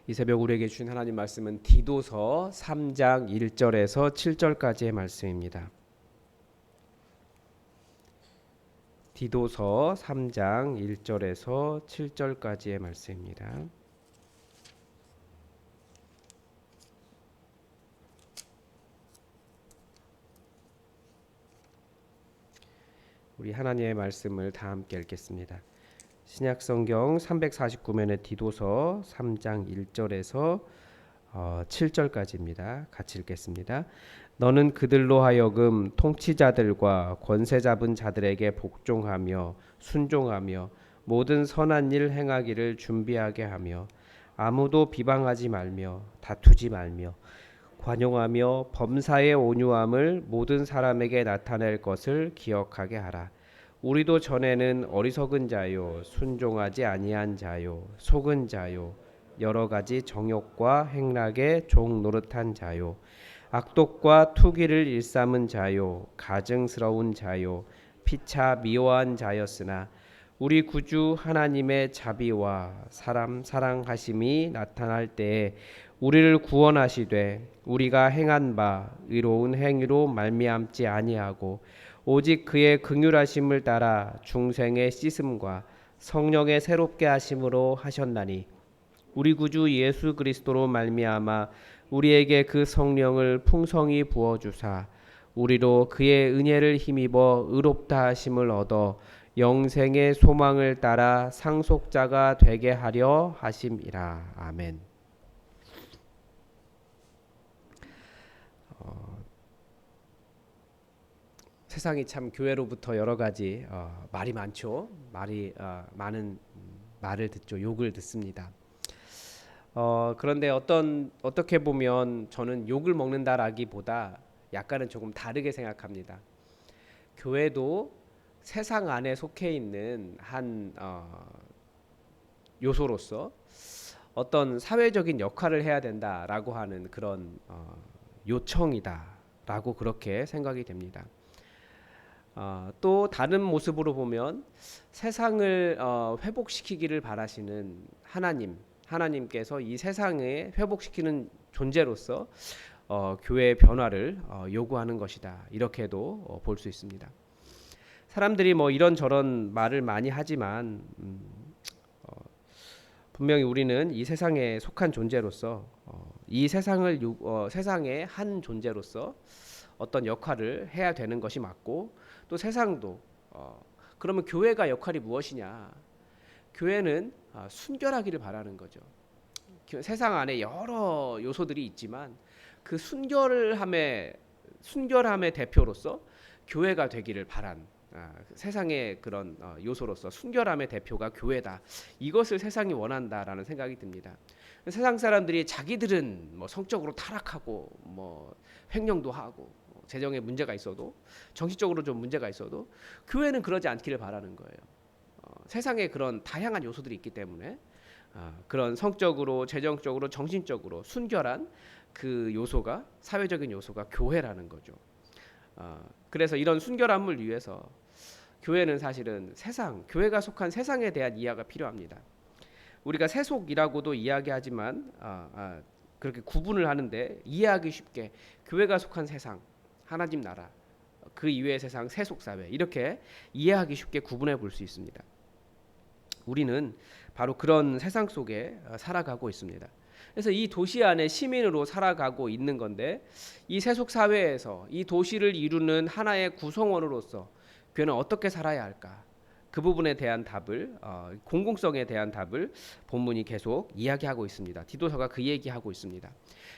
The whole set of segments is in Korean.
이 새벽 우리에게 주신 하나님 말씀은 디도서 3장 1절에서 7절까지의 말씀입니다. 디도서 3장 1절에서 7절까지의 말씀입니다. 우리 하나님의 말씀을 다 함께 읽겠습니다. 신약성경 349면의 디도서 3장 1절에서 7절까지입니다. 같이 읽겠습니다. 너는 그들로 하여금 통치자들과 권세 잡은 자들에게 복종하며 순종하며 모든 선한 일 행하기를 준비하게 하며 아무도 비방하지 말며 다투지 말며 관용하며 범사의 온유함을 모든 사람에게 나타낼 것을 기억하게 하라. 우리도 전에는 어리석은 자요 순종하지 아니한 자요 속은 자요 여러 가지 정욕과 행락에 종 노릇한 자요 악독과 투기를 일삼은 자요 가증스러운 자요 피차 미워한 자였으나 우리 구주 하나님의 자비와 사람 사랑하심이 나타날 때에 우리를 구원하시되 우리가 행한 바 의로운 행위로 말미암지 아니하고 오직 그의 긍휼하심을 따라 중생의 씻음과 성령의 새롭게 하심으로 하셨나니 우리 구주 예수 그리스도로 말미암아 우리에게 그 성령을 풍성히 부어 주사 우리로 그의 은혜를 힘입어 의롭다 하심을 얻어 영생의 소망을 따라 상속자가 되게 하려 하심이라. 아멘. 세상이 참 교회로부터 여러 가지 말이 많죠. 말이 많은 말을 듣죠. 욕을 듣습니다. 그런데 어떻게 보면 저는 욕을 먹는다라기보다 약간은 조금 다르게 생각합니다. 교회도 세상 안에 속해 있는 한 요소로서 어떤 사회적인 역할을 해야 된다라고 하는 그런 요청이다라고 그렇게 생각이 됩니다. 또 다른 모습으로 보면 세상을 회복시키기를 바라시는 하나님께서 이 세상에 회복시키는 존재로서 교회의 변화를 요구하는 것이다. 이렇게도 볼 수 있습니다. 사람들이 뭐 이런저런 말을 많이 하지만 분명히 우리는 이 세상에 속한 존재로서 이 세상의 한 존재로서 어떤 역할을 해야 되는 것이 맞고 또 세상도 그러면 교회가 역할이 무엇이냐? 교회는 순결하기를 바라는 거죠. 세상 안에 여러 요소들이 있지만 그 순결함의 대표로서 교회가 되기를 바란 세상의 그런 요소로서 순결함의 대표가 교회다. 이것을 세상이 원한다라는 생각이 듭니다. 세상 사람들이 자기들은 뭐 성적으로 타락하고 뭐 횡령도 하고 재정에 문제가 있어도 정신적으로 좀 문제가 있어도 교회는 그러지 않기를 바라는 거예요. 세상에 그런 다양한 요소들이 있기 때문에 그런 성적으로 재정적으로 정신적으로 순결한 그 요소가 사회적인 요소가 교회라는 거죠. 그래서 이런 순결함을 위해서 교회는 사실은 교회가 속한 세상에 대한 이해가 필요합니다. 우리가 세속이라고도 이야기하지만 그렇게 구분을 하는데 이해하기 쉽게 교회가 속한 세상, 하나님 나라, 그 이외의 세상 세속 사회 이렇게 이해하기 쉽게 구분해 볼 수 있습니다. 우리는 바로 그런 세상 속에 살아가고 있습니다. 그래서 이 도시 안에 시민으로 살아가고 있는 건데 이 세속 사회에서 이 도시를 이루는 하나의 구성원으로서 교회는 어떻게 살아야 할까? 그 부분에 대한 답을 공공성에 대한 답을 본문이 계속 이야기하고 있습니다. 디도서가 그 얘기하고 있습니다.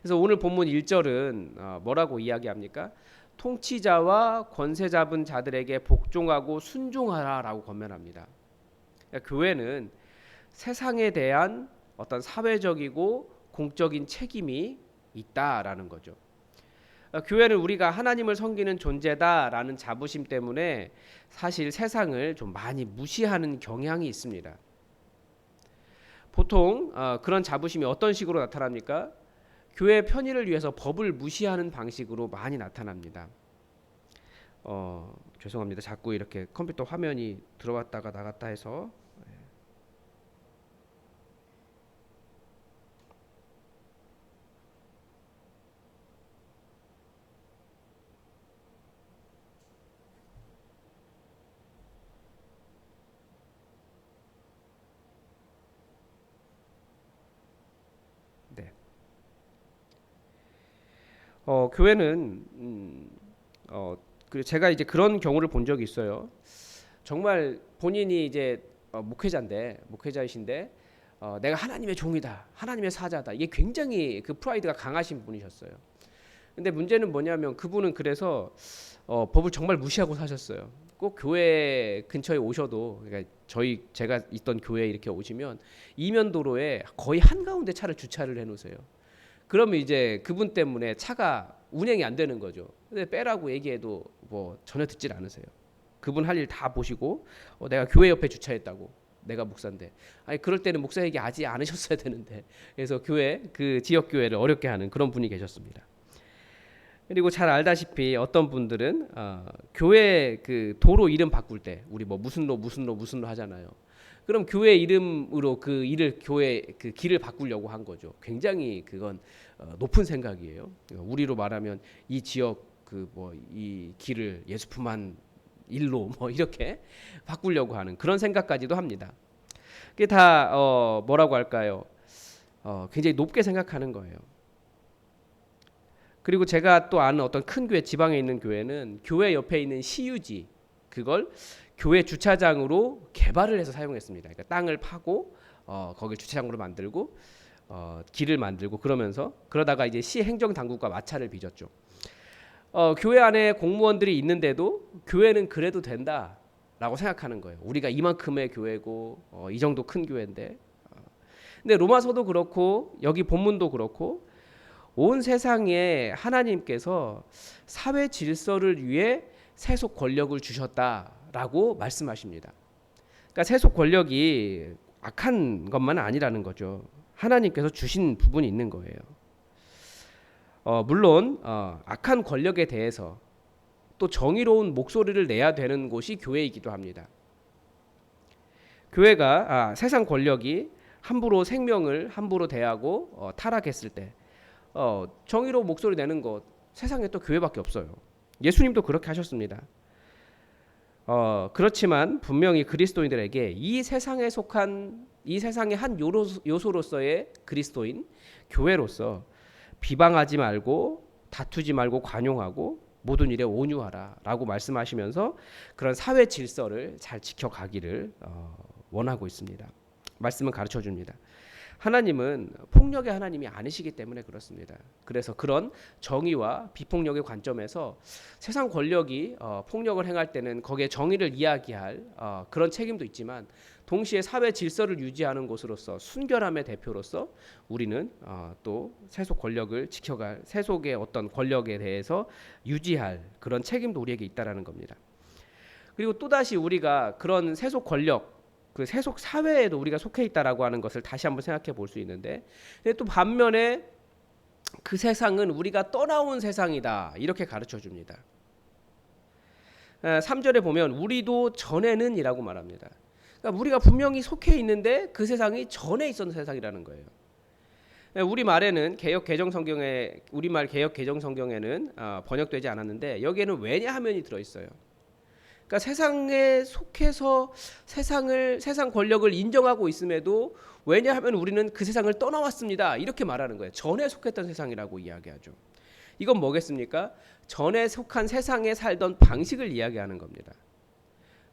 그래서 오늘 본문 1절은 뭐라고 이야기합니까? 통치자와 권세 잡은 자들에게 복종하고 순종하라라고 권면합니다. 그러니까 교회는 세상에 대한 어떤 사회적이고 공적인 책임이 있다라는 거죠. 교회는 우리가 하나님을 섬기는 존재다라는 자부심 때문에 사실 세상을 좀 많이 무시하는 경향이 있습니다. 보통 그런 자부심이 어떤 식으로 나타납니까? 교회의 편의를 위해서 법을 무시하는 방식으로 많이 나타납니다. 죄송합니다. 자꾸 이렇게 컴퓨터 화면이 들어왔다가 나갔다 해서 교회는 제가 이제 그런 경우를 본 적이 있어요. 정말 본인이 이제 목회자이신데 내가 하나님의 종이다, 하나님의 사자다. 이게 굉장히 그 프라이드가 강하신 분이셨어요. 근데 문제는 뭐냐면 그분은 그래서 법을 정말 무시하고 사셨어요. 꼭 교회 근처에 오셔도, 그러니까 제가 있던 교회에 이렇게 오시면 이면도로에 거의 한가운데 차를 주차를 해놓으세요. 그러면 이제 그분 때문에 차가 운행이 안 되는 거죠. 근데 빼라고 얘기해도 뭐 전혀 듣질 않으세요. 그분 할 일 다 보시고 내가 교회 옆에 주차했다고, 내가 목사인데, 아니 그럴 때는 목사 얘기 하지 않으셨어야 되는데, 그래서 그 지역 교회를 어렵게 하는 그런 분이 계셨습니다. 그리고 잘 알다시피 어떤 분들은 교회 그 도로 이름 바꿀 때 우리 뭐 무슨 로 하잖아요. 그럼 교회 이름으로 그 교회 그 길을 바꾸려고 한 거죠. 굉장히 그건 높은 생각이에요. 우리로 말하면 이 지역 그 뭐 이 길을 예수품한 일로 뭐 이렇게 바꾸려고 하는 그런 생각까지도 합니다. 그게 다 뭐라고 할까요? 굉장히 높게 생각하는 거예요. 그리고 제가 또 아는 어떤 큰 교회, 지방에 있는 교회는 교회 옆에 있는 시유지, 그걸 교회 주차장으로 개발을 해서 사용했습니다. 그러니까 땅을 파고 거길 주차장으로 만들고 길을 만들고 그러다가 이제 시 행정 당국과 마찰을 빚었죠. 교회 안에 공무원들이 있는데도 교회는 그래도 된다라고 생각하는 거예요. 우리가 이만큼의 교회고 이 정도 큰 교회인데. 근데 로마서도 그렇고 여기 본문도 그렇고 온 세상에 하나님께서 사회 질서를 위해 세속 권력을 주셨다라고 말씀하십니다. 그러니까 세속 권력이 악한 것만 아니라는 거죠. 하나님께서 주신 부분이 있는 거예요. 물론 악한 권력에 대해서 또 정의로운 목소리를 내야 되는 곳이 교회이기도 합니다. 교회가 세상 권력이 함부로 생명을 함부로 대하고 타락했을 때 정의로 목소리 내는 것, 세상에 또 교회밖에 없어요. 예수님도 그렇게 하셨습니다. 그렇지만 분명히 그리스도인들에게 이 세상의 한 요소로서의 그리스도인 교회로서 비방하지 말고 다투지 말고 관용하고 모든 일에 온유하라라고 말씀하시면서 그런 사회 질서를 잘 지켜가기를 원하고 있습니다. 말씀은 가르쳐 줍니다. 하나님은 폭력의 하나님이 아니시기 때문에 그렇습니다. 그래서 그런 정의와 비폭력의 관점에서 세상 권력이 폭력을 행할 때는 거기에 정의를 이야기할 그런 책임도 있지만, 동시에 사회 질서를 유지하는 곳으로서 순결함의 대표로서 우리는 또 세속 권력을 지켜갈, 세속의 어떤 권력에 대해서 유지할 그런 책임도 우리에게 있다라는 겁니다. 그리고 또다시 우리가 그런 세속 권력, 그 세속 사회에도 우리가 속해 있다라고 하는 것을 다시 한번 생각해 볼 수 있는데, 근데 또 반면에 그 세상은 우리가 떠나온 세상이다 이렇게 가르쳐 줍니다. 3절에 보면 우리도 전에는 이라고 말합니다. 그러니까 우리가 분명히 속해 있는데 그 세상이 전에 있었던 세상이라는 거예요. 우리말에는 우리말 개역 개정 성경에는 번역되지 않았는데 여기에는 왜냐하면이 들어 있어요. 그러니까 세상에 속해서 세상 권력을 인정하고 있음에도 왜냐하면 우리는 그 세상을 떠나왔습니다 이렇게 말하는 거예요. 전에 속했던 세상이라고 이야기하죠. 이건 뭐겠습니까? 전에 속한 세상에 살던 방식을 이야기하는 겁니다.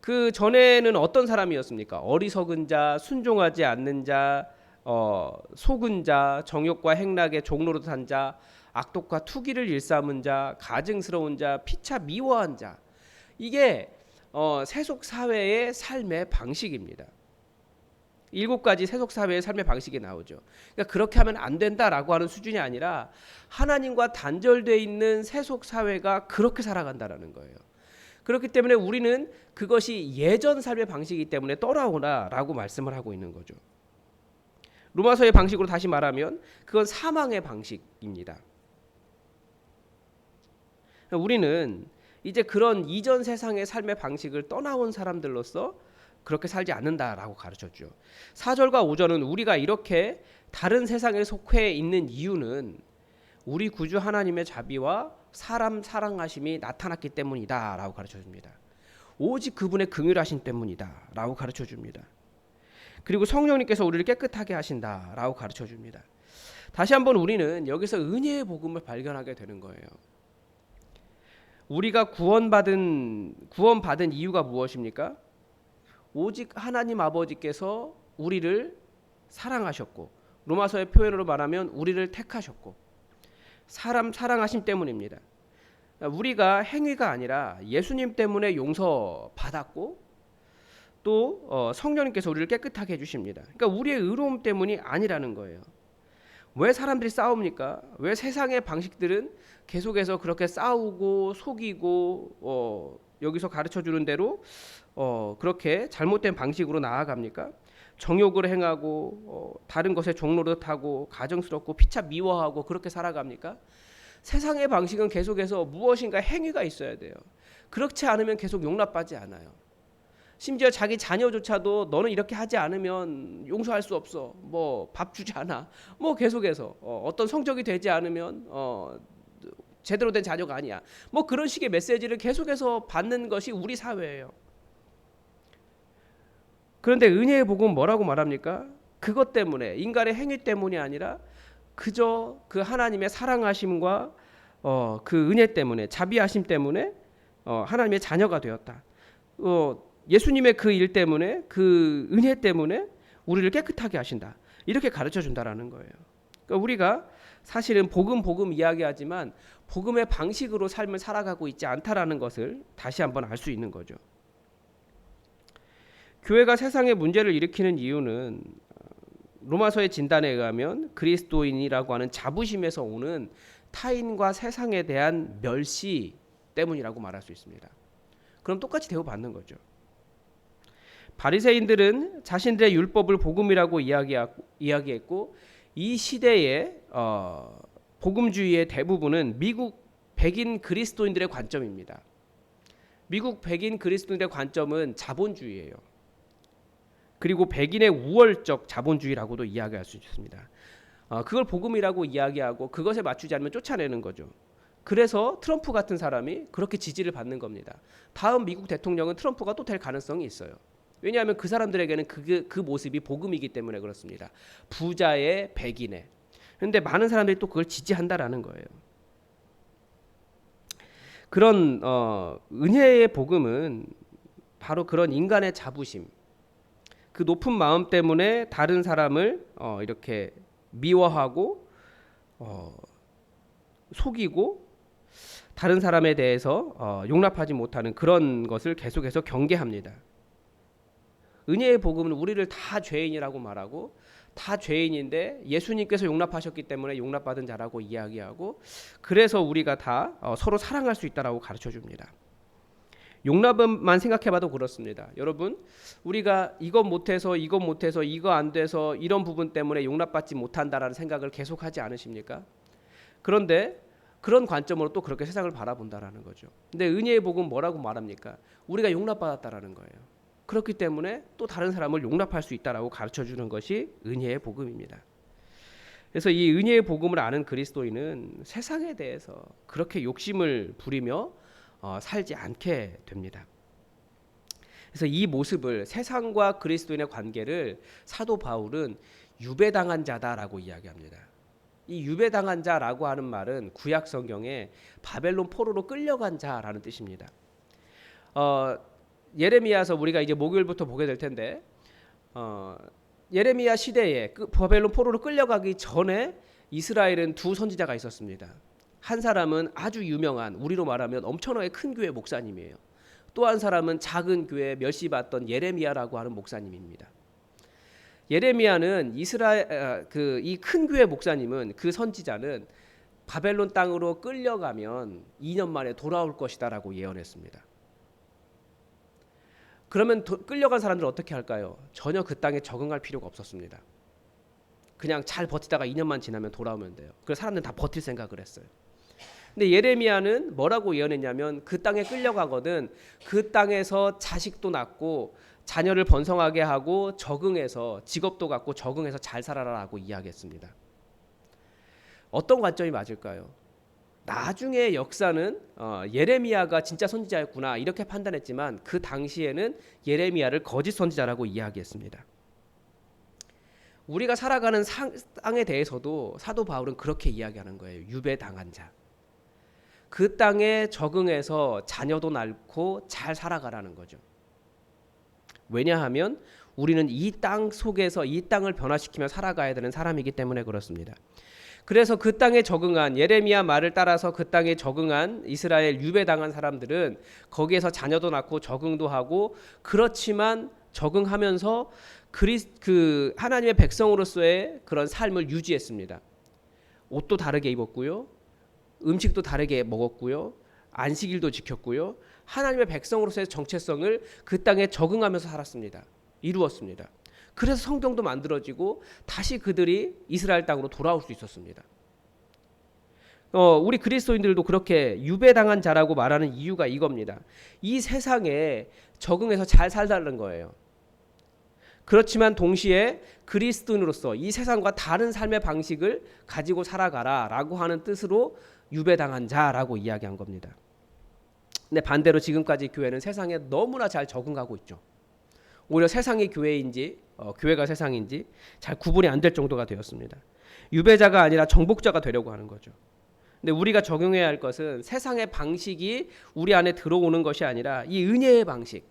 그 전에는 어떤 사람이었습니까? 어리석은 자, 순종하지 않는 자, 속은 자, 정욕과 행락의 종로로 산 자, 악독과 투기를 일삼은 자, 가증스러운 자, 피차 미워한 자. 이게 세속 사회의 삶의 방식입니다. 7가지 세속 사회의 삶의 방식이 나오죠. 그러니까 그렇게 하면 안 된다라고 하는 수준이 아니라 하나님과 단절되어 있는 세속 사회가 그렇게 살아간다라는 거예요. 그렇기 때문에 우리는 그것이 예전 삶의 방식이기 때문에 떠나오라라고 말씀을 하고 있는 거죠. 로마서의 방식으로 다시 말하면 그건 사망의 방식입니다. 우리는 이제 그런 이전 세상의 삶의 방식을 떠나온 사람들로서 그렇게 살지 않는다라고 가르쳤죠. 4절과 5절은 우리가 이렇게 다른 세상에 속해 있는 이유는 우리 구주 하나님의 자비와 사람 사랑하심이 나타났기 때문이다라고 가르쳐줍니다. 오직 그분의 긍휼하심 때문이다라고 가르쳐줍니다. 그리고 성령님께서 우리를 깨끗하게 하신다라고 가르쳐줍니다. 다시 한번 우리는 여기서 은혜의 복음을 발견하게 되는 거예요. 우리가 구원받은 이유가 무엇입니까? 오직 하나님 아버지께서 우리를 사랑하셨고, 로마서의 표현으로 말하면 우리를 택하셨고, 사람 사랑하심 때문입니다. 우리가 행위가 아니라 예수님 때문에 용서받았고, 또 성령님께서 우리를 깨끗하게 해주십니다. 그러니까 우리의 의로움 때문이 아니라는 거예요. 왜 사람들이 싸웁니까? 왜 세상의 방식들은 계속해서 그렇게 싸우고 속이고 여기서 가르쳐주는 대로 그렇게 잘못된 방식으로 나아갑니까? 정욕을 행하고 다른 것에 종노릇하고 가정스럽고 피차 미워하고 그렇게 살아갑니까? 세상의 방식은 계속해서 무엇인가 행위가 있어야 돼요. 그렇지 않으면 계속 용납받지 않아요. 심지어 자기 자녀조차도 너는 이렇게 하지 않으면 용서할 수 없어. 뭐 밥 주지 않아. 뭐 계속해서 어떤 성적이 되지 않으면 제대로 된 자녀가 아니야. 뭐 그런 식의 메시지를 계속해서 받는 것이 우리 사회예요. 그런데 은혜의 복음은 뭐라고 말합니까? 그것 때문에, 인간의 행위 때문이 아니라 그저 그 하나님의 사랑하심과 그 은혜 때문에, 자비하심 때문에 하나님의 자녀가 되었다. 예수님의 그 일 때문에, 그 은혜 때문에 우리를 깨끗하게 하신다. 이렇게 가르쳐 준다라는 거예요. 그러니까 우리가 사실은 복음 이야기하지만 복음의 방식으로 삶을 살아가고 있지 않다라는 것을 다시 한번 알 수 있는 거죠. 교회가 세상에 문제를 일으키는 이유는 로마서의 진단에 의하면 그리스도인이라고 하는 자부심에서 오는 타인과 세상에 대한 멸시 때문이라고 말할 수 있습니다. 그럼 똑같이 대우받는 거죠. 바리새인들은 자신들의 율법을 복음이라고 이야기했고 이 시대의 복음주의의 대부분은 미국 백인 그리스도인들의 관점입니다. 미국 백인 그리스도인들의 관점은 자본주의예요. 그리고 백인의 우월적 자본주의라고도 이야기할 수 있습니다. 그걸 복음이라고 이야기하고 그것에 맞추지 않으면 쫓아내는 거죠. 그래서 트럼프 같은 사람이 그렇게 지지를 받는 겁니다. 다음 미국 대통령은 트럼프가 또 될 가능성이 있어요. 왜냐하면 그 사람들에게는 그 모습이 복음이기 때문에 그렇습니다. 부자의 백인의. 그런데 많은 사람들이 또 그걸 지지한다라는 거예요. 그런 은혜의 복음은 바로 그런 인간의 자부심, 그 높은 마음 때문에 다른 사람을 이렇게 미워하고 속이고 다른 사람에 대해서 용납하지 못하는 그런 것을 계속해서 경계합니다. 은혜의 복음은 우리를 다 죄인이라고 말하고 다 죄인인데 예수님께서 용납하셨기 때문에 용납받은 자라고 이야기하고 그래서 우리가 다 서로 사랑할 수 있다라고 가르쳐 줍니다. 용납만 생각해봐도 그렇습니다. 여러분, 우리가 이것 못해서 이거 안 돼서 이런 부분 때문에 용납받지 못한다라는 생각을 계속하지 않으십니까? 그런데 그런 관점으로 또 그렇게 세상을 바라본다라는 거죠. 근데 은혜의 복음은 뭐라고 말합니까? 우리가 용납받았다라는 거예요. 그렇기 때문에 또 다른 사람을 용납할 수 있다라고 가르쳐주는 것이 은혜의 복음입니다. 그래서 이 은혜의 복음을 아는 그리스도인은 세상에 대해서 그렇게 욕심을 부리며 살지 않게 됩니다. 그래서 이 모습을 세상과 그리스도인의 관계를 사도 바울은 유배당한 자다라고 이야기합니다. 이 유배당한 자라고 하는 말은 구약 성경에 바벨론 포로로 끌려간 자라는 뜻입니다. 예레미야서 우리가 이제 목요일부터 보게 될 텐데 예레미야 시대에 바벨론 포로로 끌려가기 전에 이스라엘은 두 선지자가 있었습니다. 한 사람은 아주 유명한 우리로 말하면 엄청나게 큰 교회 목사님이에요. 또 한 사람은 작은 교회 멸시받던 예레미야라고 하는 목사님입니다. 예레미야는 이스라엘 이 큰 교회 목사님은 그 선지자는 바벨론 땅으로 끌려가면 2년 만에 돌아올 것이다라고 예언했습니다. 그러면 끌려간 사람들은 어떻게 할까요? 전혀 그 땅에 적응할 필요가 없었습니다. 그냥 잘 버티다가 2년만 지나면 돌아오면 돼요. 그래서 사람들은 다 버틸 생각을 했어요. 근데 예레미야는 뭐라고 예언했냐면 그 땅에 끌려가거든 그 땅에서 자식도 낳고 자녀를 번성하게 하고 적응해서 직업도 갖고 적응해서 잘 살아라라고 이야기했습니다. 어떤 관점이 맞을까요? 나중에 역사는 예레미야가 진짜 선지자였구나 이렇게 판단했지만 그 당시에는 예레미야를 거짓 선지자라고 이야기했습니다. 우리가 살아가는 땅에 대해서도 사도 바울은 그렇게 이야기하는 거예요. 유배당한 자. 그 땅에 적응해서 자녀도 낳고 잘 살아가라는 거죠. 왜냐하면 우리는 이 땅 속에서 이 땅을 변화시키며 살아가야 되는 사람이기 때문에 그렇습니다. 그래서 그 땅에 적응한 예레미야 말을 따라서 그 땅에 적응한 이스라엘 유배당한 사람들은 거기에서 자녀도 낳고 적응도 하고 그렇지만 적응하면서 그 하나님의 백성으로서의 그런 삶을 유지했습니다. 옷도 다르게 입었고요. 음식도 다르게 먹었고요. 안식일도 지켰고요. 하나님의 백성으로서의 정체성을 그 땅에 적응하면서 살았습니다. 이루었습니다. 그래서 성경도 만들어지고 다시 그들이 이스라엘 땅으로 돌아올 수 있었습니다. 우리 그리스도인들도 그렇게 유배당한 자라고 말하는 이유가 이겁니다. 이 세상에 적응해서 잘 살다는 거예요. 그렇지만 동시에 그리스도인으로서 이 세상과 다른 삶의 방식을 가지고 살아가라라고 하는 뜻으로 유배당한 자라고 이야기한 겁니다. 근데 반대로 지금까지 교회는 세상에 너무나 잘 적응하고 있죠. 오히려 세상이 교회인지 교회가 세상인지 잘 구분이 안 될 정도가 되었습니다. 유배자가 아니라 정복자가 되려고 하는 거죠. 근데 우리가 적용해야 할 것은 세상의 방식이 우리 안에 들어오는 것이 아니라 이 은혜의 방식,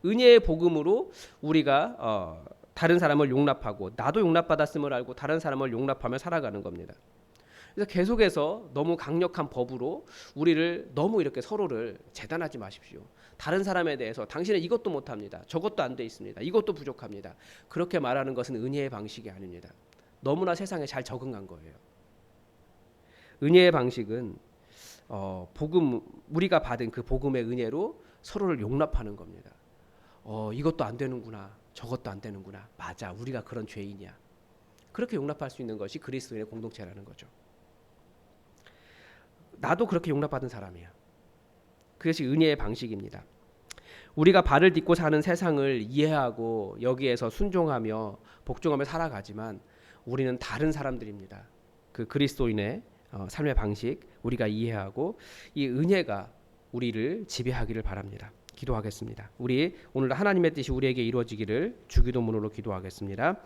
은혜의 복음으로 우리가 다른 사람을 용납하고 나도 용납받았음을 알고 다른 사람을 용납하며 살아가는 겁니다. 그래서 계속해서 너무 강력한 법으로 우리를 너무 이렇게 서로를 재단하지 마십시오. 다른 사람에 대해서 당신은 이것도 못합니다. 저것도 안 돼 있습니다. 이것도 부족합니다. 그렇게 말하는 것은 은혜의 방식이 아닙니다. 너무나 세상에 잘 적응한 거예요. 은혜의 방식은 복음 우리가 받은 그 복음의 은혜로 서로를 용납하는 겁니다. 이것도 안 되는구나. 저것도 안 되는구나. 맞아. 우리가 그런 죄인이야. 그렇게 용납할 수 있는 것이 그리스도인의 공동체라는 거죠. 나도 그렇게 용납받은 사람이야. 그것이 은혜의 방식입니다. 우리가 발을 딛고 사는 세상을 이해하고 여기에서 순종하며 복종하며 살아가지만 우리는 다른 사람들입니다. 그 그리스도인의 삶의 방식 우리가 이해하고 이 은혜가 우리를 지배하기를 바랍니다. 기도하겠습니다. 우리 오늘 하나님의 뜻이 우리에게 이루어지기를 주기도문으로 기도하겠습니다.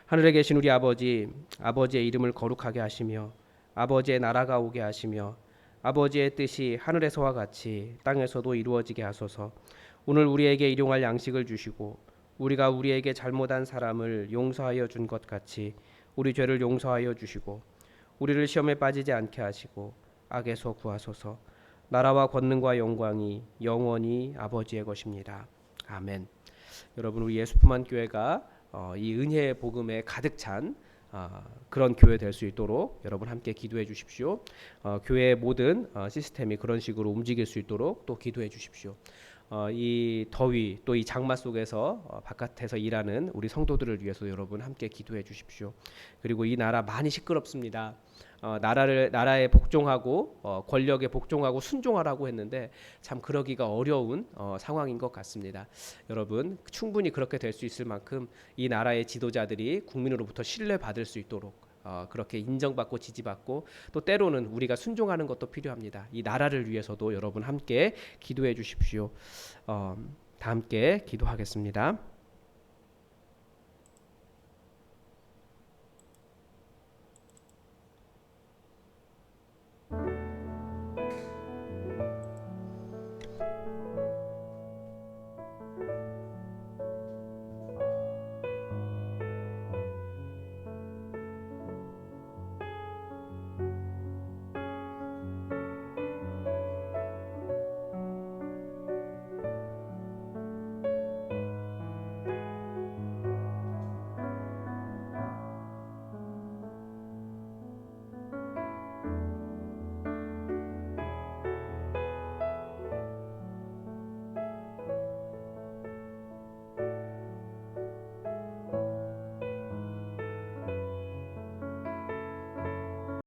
하늘에 계신 우리 아버지, 아버지의 이름을 거룩하게 하시며 아버지의 나라가 오게 하시며 아버지의 뜻이 하늘에서와 같이 땅에서도 이루어지게 하소서. 오늘 우리에게 일용할 양식을 주시고 우리가 우리에게 잘못한 사람을 용서하여 준 것 같이 우리 죄를 용서하여 주시고 우리를 시험에 빠지지 않게 하시고 악에서 구하소서. 나라와 권능과 영광이 영원히 아버지의 것입니다. 아멘. 여러분 우리 예수품한 교회가 이 은혜의 복음에 가득 찬 그런 교회 될 수 있도록 여러분 함께 기도해 주십시오. 교회의 모든 시스템이 그런 식으로 움직일 수 있도록 또 기도해 주십시오. 이 더위 또 이 장마 속에서 바깥에서 일하는 우리 성도들을 위해서 여러분 함께 기도해 주십시오. 그리고 이 나라 많이 시끄럽습니다. 나라에 복종하고 권력에 복종하고 순종하라고 했는데 참 그러기가 어려운 상황인 것 같습니다. 여러분 충분히 그렇게 될 수 있을 만큼 이 나라의 지도자들이 국민으로부터 신뢰받을 수 있도록 그렇게 인정받고 지지받고 또 때로는 우리가 순종하는 것도 필요합니다. 이 나라를 위해서도 여러분 함께 기도해 주십시오. 다 함께 기도하겠습니다.